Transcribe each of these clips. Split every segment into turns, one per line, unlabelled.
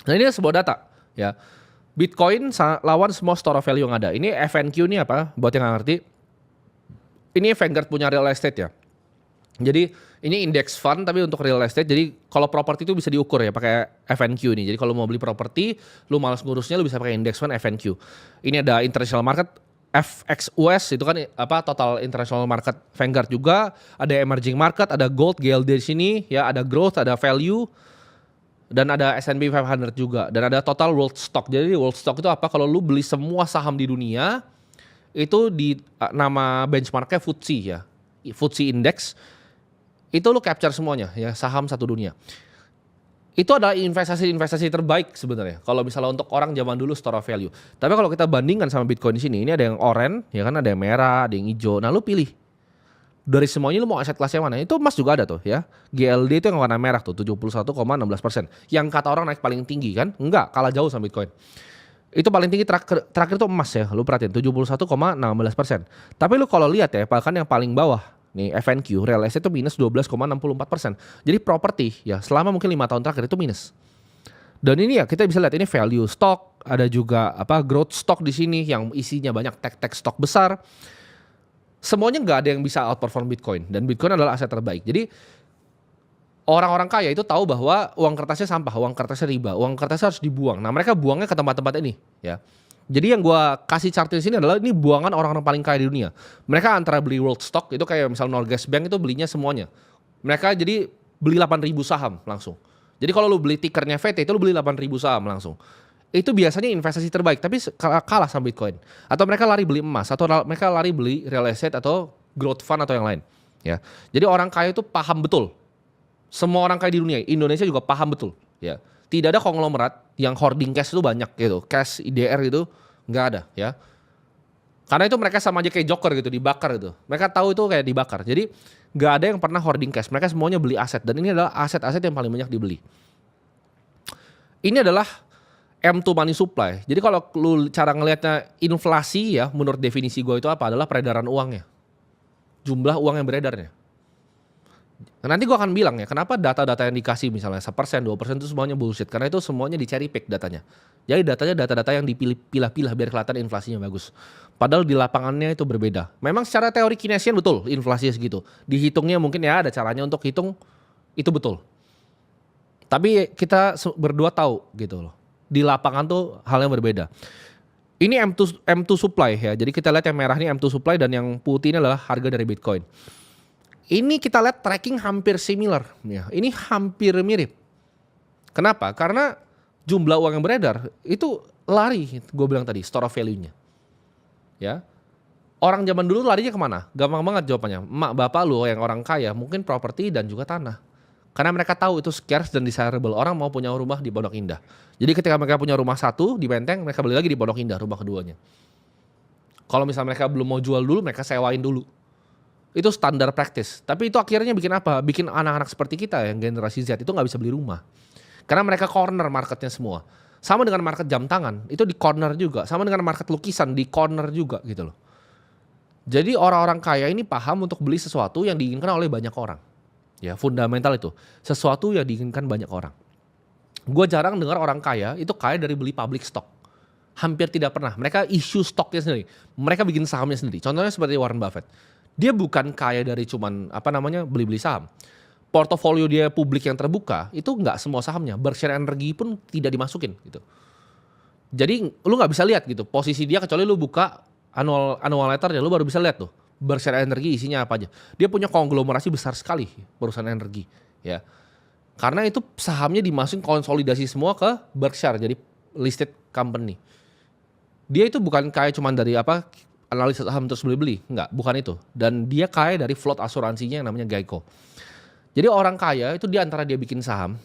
Nah ini sebuah data ya. Bitcoin lawan semua store of value yang ada. Ini FNQ ini apa? Buat yang nggak ngerti, ini Vanguard punya real estate ya. Jadi ini index fund tapi untuk real estate. Jadi kalau properti itu bisa diukur ya pakai FNQ ini. Jadi kalau mau beli properti, lu malas ngurusnya, lu bisa pakai index fund FNQ. Ini ada international market FXUS itu kan apa total international market Vanguard juga, ada emerging market, ada gold GLD di sini ya, ada growth, ada value dan ada S&P 500 juga dan ada total world stock. Jadi world stock itu apa? Kalau lu beli semua saham di dunia itu di nama benchmarknya FTSE ya. FTSE Index itu lu capture semuanya ya, saham satu dunia. Itu adalah investasi-investasi terbaik sebenarnya. Kalau misalnya untuk orang zaman dulu store of value. Tapi kalau kita bandingkan sama Bitcoin di sini, ini ada yang oranye, ya kan, ada yang merah, ada yang hijau. Nah, lu pilih. Dari semuanya lu mau aset kelas yang mana? Itu emas juga ada tuh ya. GLD itu yang warna merah tuh 71,16%. Yang kata orang naik paling tinggi kan? Enggak, kalah jauh sama Bitcoin. Itu paling tinggi terakhir tuh emas ya. Lu perhatiin 71,16%. Tapi lu kalau lihat ya, bahkan yang paling bawah nih FNQ, real estate itu minus 12,64%. Jadi properti ya selama mungkin 5 tahun terakhir itu minus. Dan ini ya kita bisa lihat ini value stock, ada juga apa growth stock di sini yang isinya banyak tech stock besar. Semuanya nggak ada yang bisa outperform Bitcoin dan Bitcoin adalah aset terbaik. Jadi orang-orang kaya itu tahu bahwa uang kertasnya sampah, uang kertasnya riba, uang kertasnya harus dibuang. Nah mereka buangnya ke tempat-tempat ini ya. Jadi yang gue kasih chart di sini adalah ini buangan orang-orang paling kaya di dunia. Mereka antara beli world stock itu kayak misal Norges Bank itu belinya semuanya. Mereka jadi beli 8.000 saham langsung. Jadi kalau lu beli tikernya VT itu lu beli 8.000 saham langsung. Itu biasanya investasi terbaik tapi kalah sama Bitcoin. Atau mereka lari beli emas atau mereka lari beli real estate atau growth fund atau yang lain. Ya. Jadi orang kaya itu paham betul. Semua orang kaya di dunia, Indonesia juga paham betul. Ya. Tidak ada konglomerat yang hoarding cash itu banyak gitu. Cash IDR itu nggak ada ya. Karena itu mereka sama aja kayak joker gitu, dibakar gitu. Mereka tahu itu kayak dibakar. Jadi nggak ada yang pernah hoarding cash. Mereka semuanya beli aset dan ini adalah aset-aset yang paling banyak dibeli. Ini adalah M2 money supply. Jadi kalau lu cara ngelihatnya inflasi ya, menurut definisi gue itu apa? Adalah peredaran uangnya. Jumlah uang yang beredarnya. Nah, nanti gue akan bilang ya, kenapa data-data yang dikasih misalnya 1%, 2% itu semuanya bullshit. Karena itu semuanya dicari pick datanya. Jadi datanya data-data yang dipilih-pilih biar kelihatan inflasinya bagus. Padahal di lapangannya itu berbeda. Memang secara teori Keynesian betul inflasinya segitu. Dihitungnya mungkin ya ada caranya untuk hitung itu betul. Tapi kita berdua tahu gitu loh. Di lapangan tuh hal yang berbeda. Ini M2 supply ya. Jadi kita lihat yang merah ini M2 supply dan yang putih ini adalah harga dari Bitcoin. Ini kita lihat tracking hampir similar ya. Ini hampir mirip. Kenapa? Karena jumlah uang yang beredar itu lari, gue bilang tadi, store of value-nya. Ya. Orang zaman dulu larinya kemana? Gampang banget jawabannya. Emak bapak lu yang orang kaya mungkin properti dan juga tanah. Karena mereka tahu itu scarce dan desirable. Orang mau punya rumah di Pondok Indah. Jadi ketika mereka punya rumah satu di Menteng, mereka beli lagi di Pondok Indah rumah keduanya. Kalau misalnya mereka belum mau jual dulu, mereka sewain dulu. Itu standar practice. Tapi itu akhirnya bikin apa? Bikin anak-anak seperti kita yang generasi Z itu nggak bisa beli rumah. Karena mereka corner marketnya semua. Sama dengan market jam tangan, itu di corner juga. Sama dengan market lukisan, di corner juga gitu loh. Jadi orang-orang kaya ini paham untuk beli sesuatu yang diinginkan oleh banyak orang. Ya, fundamental itu. Sesuatu yang diinginkan banyak orang. Gue jarang dengar orang kaya itu kaya dari beli public stock. Hampir tidak pernah. Mereka issue stoknya sendiri. Mereka bikin sahamnya sendiri. Contohnya seperti Warren Buffett. Dia bukan kaya dari cuman beli-beli saham. Portofolio dia publik yang terbuka itu nggak semua sahamnya. Berkshire Energy pun tidak dimasukin gitu. Jadi lu nggak bisa lihat gitu posisi dia kecuali lu buka annual letter ya, lu baru bisa lihat tuh Berkshire Energy isinya apa aja. Dia punya konglomerasi besar sekali perusahaan energi ya. Karena itu sahamnya dimasukin konsolidasi semua ke Berkshire jadi listed company. Dia itu bukan kaya cuman dari analis saham terus beli-beli, enggak, bukan itu. Dan dia kaya dari float asuransinya yang namanya Geico. Jadi orang kaya itu dia antara dia bikin saham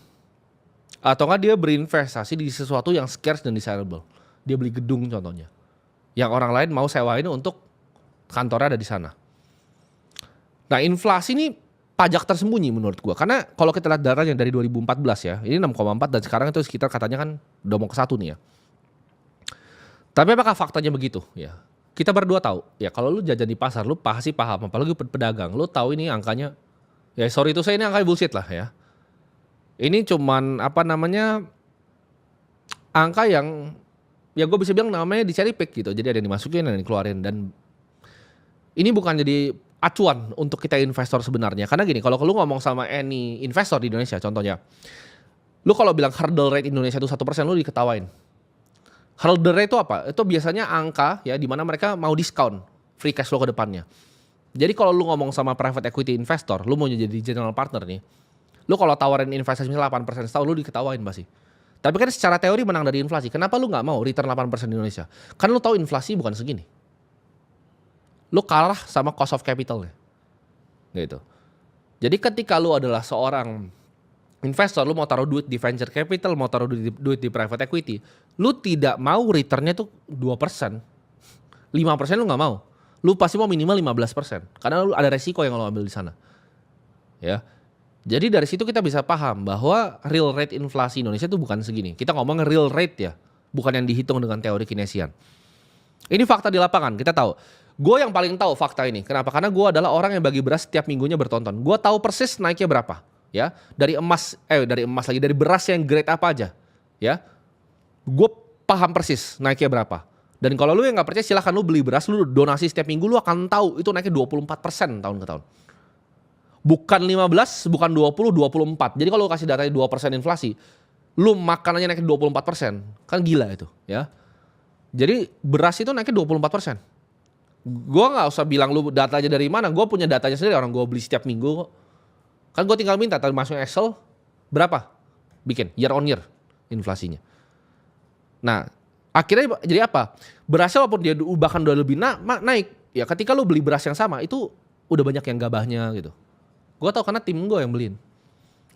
atau enggak dia berinvestasi di sesuatu yang scarce dan desirable. Dia beli gedung contohnya. Yang orang lain mau sewain untuk kantornya ada di sana. Nah, inflasi ini pajak tersembunyi menurut gua. Karena kalau kita lihat datanya dari 2014 ya, ini 6,4 dan sekarang itu sekitar katanya kan udah mau ke 1 nih ya. Tapi apakah faktanya begitu ya? Kita berdua tahu, ya kalau lu jajan di pasar, lu pasti paham, apalagi pedagang, lu tahu ini angkanya, ya sorry itu saya ini angkanya bullshit lah ya. Ini cuman angka yang ya gue bisa bilang namanya di cherry pick gitu. Jadi ada yang dimasukin, ada yang dikeluarin, dan ini bukan jadi acuan untuk kita investor sebenarnya. Karena gini, kalau lu ngomong sama any investor di Indonesia contohnya, lu kalau bilang hurdle rate Indonesia itu 1%, lu diketawain. Hurdle rate itu apa? Itu biasanya angka ya di mana mereka mau diskon free cash flow ke depannya. Jadi kalau lu ngomong sama private equity investor, lu mau jadi general partner nih, lu kalau tawarin investasi misalnya 8% setahun, lu diketawain pasti. Tapi kan secara teori menang dari inflasi. Kenapa lu nggak mau return 8% di Indonesia? Kan lu tahu inflasi bukan segini. Lu kalah sama cost of capital-nya. Gitu. Jadi ketika lu adalah seorang investor, lu mau taruh duit di venture capital, mau taruh duit di private equity, lu tidak mau returnnya tuh 2%. 5% lu nggak mau. Lu pasti mau minimal 15%. Karena lu ada resiko yang lu ambil di sana. Ya. Jadi dari situ kita bisa paham bahwa real rate inflasi Indonesia itu bukan segini. Kita ngomong real rate ya, bukan yang dihitung dengan teori Keynesian. Ini fakta di lapangan, kita tahu. Gue yang paling tahu fakta ini. Kenapa? Karena gue adalah orang yang bagi beras setiap minggunya bertonton. Gue tahu persis naiknya berapa. Ya, dari beras yang grade apa aja. Ya, gue paham persis naiknya berapa. Dan kalau lu yang nggak percaya, silahkan lu beli beras, lu donasi setiap minggu, lu akan tahu itu naiknya 24% tahun ke tahun. Bukan 15, bukan 20, 24. Jadi kalau lu kasih datanya 2% inflasi, lu makanannya naik 24%. Kan gila itu, ya. Jadi beras itu naiknya 24%. Gue gak usah bilang lu datanya dari mana, gue punya datanya sendiri, orang gue beli setiap minggu. Kan gue tinggal minta, tadi masuk Excel, berapa? Bikin, year on year inflasinya. Nah, akhirnya jadi apa? Berasnya walaupun dia bahkan udah lebih naik, ya ketika lu beli beras yang sama, itu udah banyak yang gabahnya gitu. Gue tau karena tim gue yang beliin.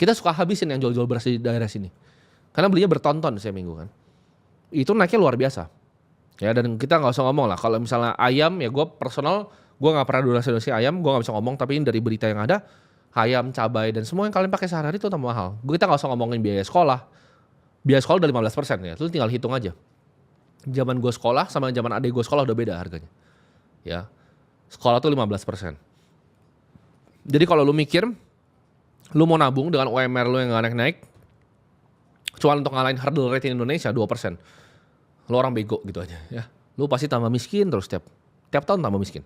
Kita suka habisin yang jual-jual beras di daerah sini. Karena belinya bertonton setiap minggu kan. Itu naiknya luar biasa. Ya, dan kita gak usah ngomong lah. Kalau misalnya ayam, ya gue personal, gue gak pernah donasi ayam, gue gak bisa ngomong. Tapi ini dari berita yang ada, ayam, cabai, dan semua yang kalian pakai sehari-hari itu tambah mahal. Kita gak usah ngomongin biaya sekolah. Biaya sekolah udah 15% ya. Lu tinggal hitung aja. Zaman gue sekolah sama zaman adik gue sekolah udah beda harganya. Ya, sekolah tuh 15%. Jadi kalau lu mikir, lu mau nabung dengan UMR lu yang gak naik-naik, cuma untuk ngalahin hurdle rate Indonesia 2%. Lu orang bego gitu aja ya. Lu pasti tambah miskin terus tiap tahun tambah miskin.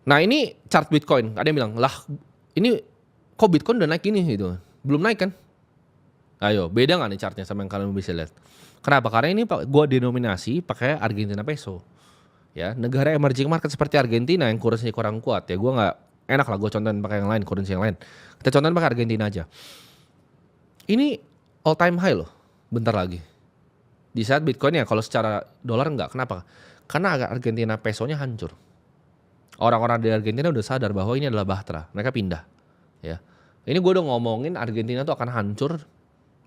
Nah ini chart Bitcoin, ada yang bilang, lah ini kok Bitcoin udah naik gini gitu. Belum naik kan? Ayo, beda gak nih chartnya sama yang kalian bisa lihat? Kenapa? Karena ini gue denominasi pakai Argentina peso. Ya, negara emerging market seperti Argentina yang kursinya kurang kuat ya, gue nggak enak lah gue contohin pakai yang lain, kursi yang lain. Kita contohin pakai Argentina aja. Ini all time high loh, bentar lagi. Di saat Bitcoin ya kalau secara dolar enggak, kenapa? Karena Argentina pesonya hancur. Orang-orang di Argentina udah sadar bahwa ini adalah bahtera, mereka pindah. Ya, ini gue udah ngomongin Argentina tuh akan hancur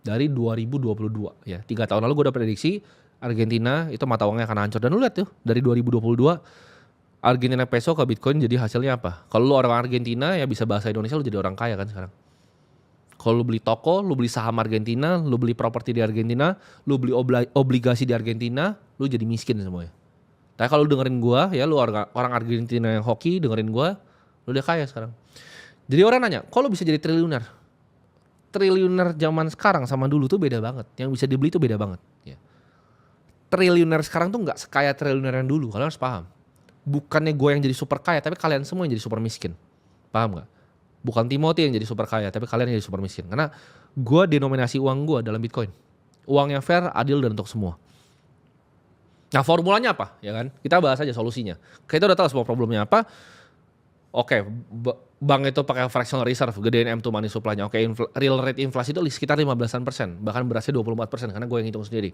dari 2022 ya. 3 tahun lalu gue udah prediksi Argentina itu mata uangnya akan hancur, dan lu lihat tuh dari 2022 Argentina peso ke Bitcoin jadi hasilnya apa? Kalau lu orang Argentina ya bisa bahasa Indonesia, lu jadi orang kaya kan sekarang. Kalau lu beli toko, lu beli saham Argentina, lu beli properti di Argentina, lu beli obligasi di Argentina, lu jadi miskin semuanya. Tapi kalau lu dengerin gua ya, lu orang Argentina yang hoki dengerin gua, lu udah kaya sekarang. Jadi orang nanya, kok lu bisa jadi triliuner? Triliuner zaman sekarang sama dulu tuh beda banget. Yang bisa dibeli tuh beda banget ya. Triliuner sekarang tuh nggak sekaya triliuner yang dulu, kalian harus paham. Bukannya gue yang jadi super kaya, tapi kalian semua yang jadi super miskin. Paham nggak? Bukan Timothy yang jadi super kaya, tapi kalian yang jadi super miskin. Karena gue denominasi uang gue dalam Bitcoin. Uang yang fair, adil, dan untuk semua. Nah formulanya apa? Ya kan? Kita bahas aja solusinya. Kita udah tahu semua problemnya apa. Oke, bank itu pakai fractional reserve, gedein M2 money supply-nya. Oke, real rate inflasi itu sekitar 15%. Bahkan berasnya 24%, karena gue yang hitung sendiri.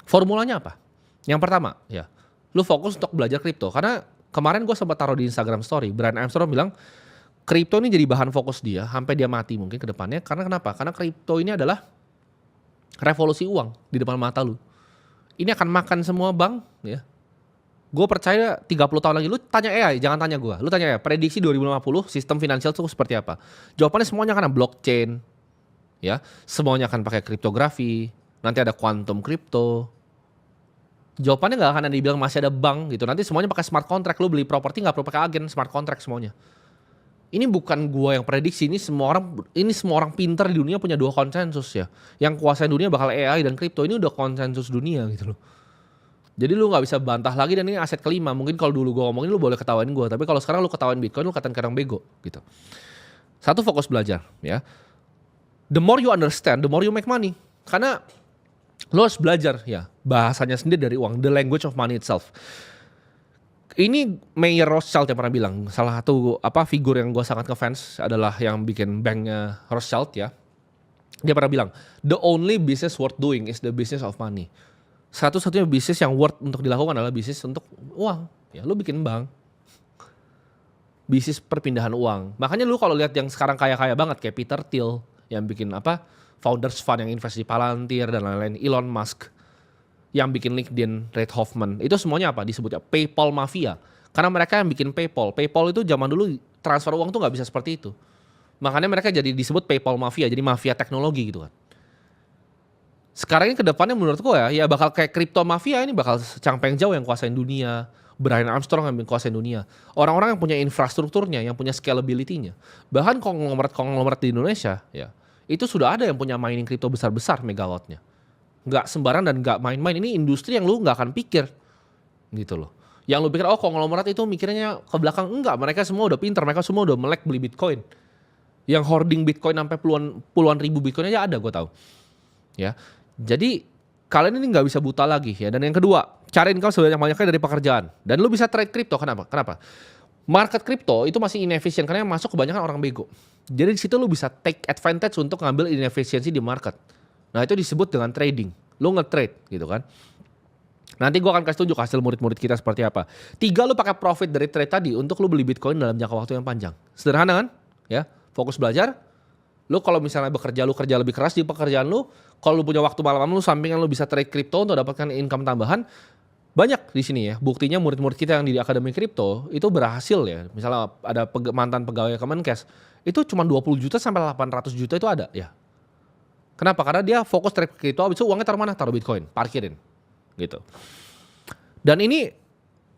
Formulanya apa? Yang pertama, ya, lu fokus untuk belajar kripto. Karena kemarin gue sempat taruh di Instagram story, Brian Armstrong bilang, kripto ini jadi bahan fokus dia sampai dia mati mungkin ke depannya. Karena kenapa? Karena kripto ini adalah revolusi uang di depan mata lu. Ini akan makan semua bank, ya. Gue percaya 30 tahun lagi, lu tanya AI, jangan tanya gue. Lu tanya AI, prediksi 2050 sistem finansial itu seperti apa? Jawabannya semuanya akan blockchain, ya. Semuanya akan pakai kriptografi, nanti ada quantum crypto. Jawabannya nggak akan ada dibilang masih ada bank gitu. Nanti semuanya pakai smart contract. Lu beli properti nggak perlu pakai agen, smart contract semuanya. Ini bukan gua yang prediksi, ini semua orang pintar di dunia punya 2 konsensus ya. Yang kuasain dunia bakal AI dan kripto, ini udah konsensus dunia gitu loh. Jadi lu nggak bisa bantah lagi, dan ini aset kelima. Mungkin kalau dulu gua ngomongin lu boleh ketawain gua, tapi kalau sekarang lu ketawain Bitcoin, lu katain kadang bego gitu. Satu, fokus belajar ya. The more you understand, the more you make money. Karena lu harus belajar ya, bahasanya sendiri dari uang, the language of money itself. Ini Mayer Rothschild yang pernah bilang, salah satu figur yang gue sangat ngefans adalah yang bikin banknya Rothschild ya. Dia pernah bilang, the only business worth doing is the business of money. Satu-satunya bisnis yang worth untuk dilakukan adalah bisnis untuk uang. Ya, lu bikin bank. Bisnis perpindahan uang. Makanya lu kalau lihat yang sekarang kaya-kaya banget kayak Peter Thiel yang bikin Founders Fund yang invest di Palantir dan lain-lain, Elon Musk yang bikin LinkedIn, Reid Hoffman, itu semuanya disebutnya PayPal Mafia. Karena mereka yang bikin PayPal. PayPal itu zaman dulu transfer uang tuh nggak bisa seperti itu. Makanya mereka jadi disebut PayPal Mafia, jadi mafia teknologi gitu kan. Sekarang ini kedepannya menurut gue ya bakal kayak Crypto Mafia, ini bakal Chang Peng Zhao yang kuasain dunia, Brian Armstrong yang kuasain dunia. Orang-orang yang punya infrastrukturnya, yang punya scalability-nya. Bahkan konglomerat di Indonesia ya, itu sudah ada yang punya mining kripto besar-besar megawattnya. Nggak sembarang dan nggak main-main. Ini industri yang lu nggak akan pikir gitu loh. Yang lu pikir konglomerat itu mikirnya ke belakang, enggak. Mereka semua udah pintar, mereka semua udah melek beli Bitcoin. Yang hoarding Bitcoin sampai puluhan ribu Bitcoin aja ada, gue tahu. Ya. Jadi kalian ini nggak bisa buta lagi ya. Dan yang kedua, cari income sebanyak-banyaknya dari pekerjaan. Dan lu bisa trade kripto. Kenapa? Market kripto itu masih inefisien karena yang masuk kebanyakan orang bego. Jadi di situ lu bisa take advantage untuk ngambil inefisiensi di market. Nah itu disebut dengan trading. Lu nge-trade gitu kan. Nanti gua akan kasih tunjuk hasil murid-murid kita seperti apa. 3, lu pakai profit dari trade tadi untuk lu beli Bitcoin dalam jangka waktu yang panjang. Sederhana kan? Ya, fokus belajar. Lu kalau misalnya lu kerja lebih keras di pekerjaan lu, kalau lu punya waktu malam lu sampingan lu bisa trade kripto untuk dapatkan income tambahan. Banyak di sini ya, buktinya murid-murid kita yang di Akademi Kripto itu berhasil ya. Misalnya ada mantan pegawai Kemenkes, itu cuma 20 juta sampai 800 juta itu ada ya. Kenapa? Karena dia fokus trade kripto, habis itu uangnya taruh mana? Taruh Bitcoin, parkirin gitu. Dan ini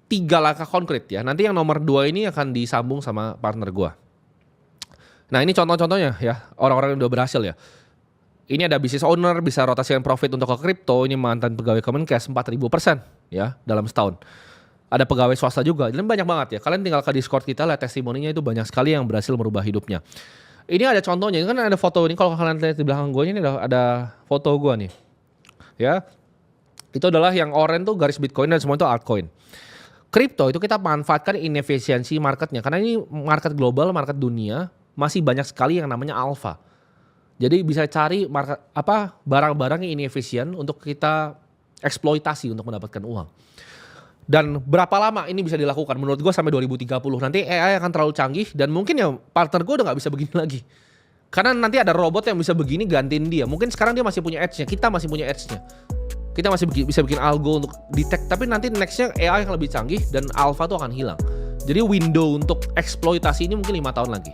3 langkah konkret ya. Nanti yang nomor 2 ini akan disambung sama partner gua. Nah ini contoh-contohnya ya, orang-orang yang udah berhasil ya. Ini ada business owner, bisa rotasikan profit untuk ke kripto. Ini mantan pegawai Kemenkes 4.000% ya dalam setahun. Ada pegawai swasta juga, dan banyak banget ya. Kalian tinggal ke Discord kita, lihat testimoninya, itu banyak sekali yang berhasil merubah hidupnya. Ini ada contohnya, ini kan ada foto ini, kalau kalian lihat di belakang gue ini ada foto gue nih. Ya, itu adalah yang orange tuh garis Bitcoin dan semua itu altcoin. Kripto itu kita manfaatkan inefisiensi marketnya, karena ini market global, market dunia, masih banyak sekali yang namanya alpha. Jadi bisa cari barang-barang yang inefisien untuk kita eksploitasi untuk mendapatkan uang. Dan berapa lama ini bisa dilakukan? Menurut gue sampai 2030. Nanti AI akan terlalu canggih dan mungkin ya partner gue udah gak bisa begini lagi. Karena nanti ada robot yang bisa begini gantiin dia. Mungkin sekarang dia masih punya edge-nya, kita masih punya edge-nya. Kita masih bisa bikin algo untuk detect, tapi nanti next-nya AI yang lebih canggih dan alpha tuh akan hilang. Jadi window untuk eksploitasi ini mungkin 5 tahun lagi.